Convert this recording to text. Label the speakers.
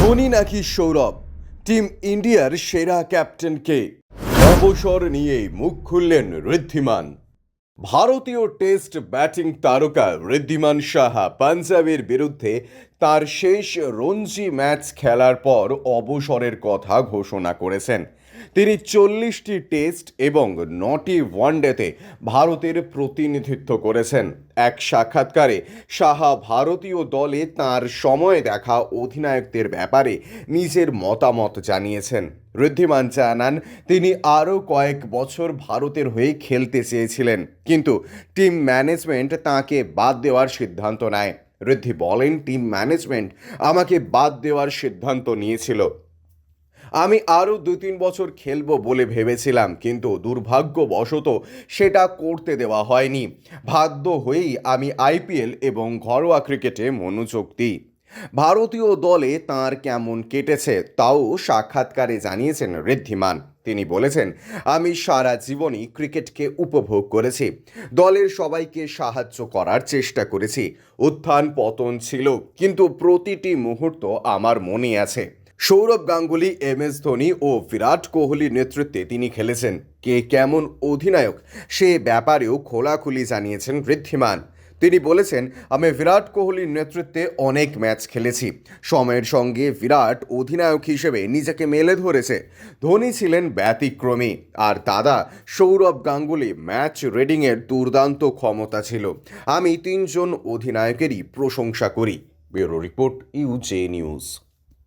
Speaker 1: ধোনি নাকি সৌরভ, টিম ইন্ডিয়ার সেরা ক্যাপ্টেনকে অবসর নিয়ে মুখ খুললেন ঋদ্ধিমান। ভারতীয় টেস্ট ব্যাটিং তারকা ঋদ্ধিমান সাহা পাঞ্জাবের বিরুদ্ধে তার শেষ রঞ্জি ম্যাচ খেলার পর অবসরের কথা ঘোষণা করেছেন। তিনি 40টি টেস্ট এবং 9টি ওয়ানডেতে ভারতের প্রতিনিধিত্ব করেছেন। এক সাক্ষাৎকারে সাহা ভারতীয় দলে তার সময়ে দেখা অধিনায়কদের ব্যাপারে নিজের মতামত জানিয়েছেন। ঋদ্ধিমান জানান, তিনি আরও কয়েক বছর ভারতের হয়ে খেলতে চেয়েছিলেন, কিন্তু টিম ম্যানেজমেন্ট তাঁকে বাদ দেওয়ার সিদ্ধান্ত নেয়। ঋদ্ধি বলেন, টিম ম্যানেজমেন্ট আমাকে বাদ দেওয়ার সিদ্ধান্ত নিয়েছিল। আমি আরও 2-3 বছর খেলবো বলে ভেবেছিলাম, কিন্তু দুর্ভাগ্যবশত সেটা করতে দেওয়া হয়নি। বাধ্য হয়েই আমি আইপিএল এবং ঘরোয়া ক্রিকেটে মনোযোগ দিই। ভারতীয় দলে তাঁর কেমন কেটেছে তাও সাক্ষাৎকারে জানিয়েছেন ঋদ্ধিমান। তিনি বলেছেন, আমি সারা জীবনই ক্রিকেটকে উপভোগ করেছি, দলের সবাইকে সাহায্য করার চেষ্টা করেছি। উত্থান পতন ছিল, কিন্তু প্রতিটি মুহূর্ত আমার মনে আছে। সৌরভ গাঙ্গুলি, এমএস ধোনি ও বিরাট কোহলির নেতৃত্বে তিনি খেলেছেন। কে কেমন অধিনায়ক সে ব্যাপারেও খোলাখুলি জানিয়েছেন ঋদ্ধিমান। তিনি বলেছেন, আমি বিরাট কোহলির নেতৃত্বে অনেক ম্যাচ খেলেছি। সময়ের সঙ্গে বিরাট অধিনায়ক হিসেবে নিজেকে মেলে ধরেছে। ধোনি ছিলেন ব্যতিক্রমী, আর দাদা সৌরভ গাঙ্গুলি ম্যাচ রিডিংয়ের দুর্দান্ত ক্ষমতা ছিল। আমি 3জন অধিনায়কেরই প্রশংসা করি। Bureau report, UJ news.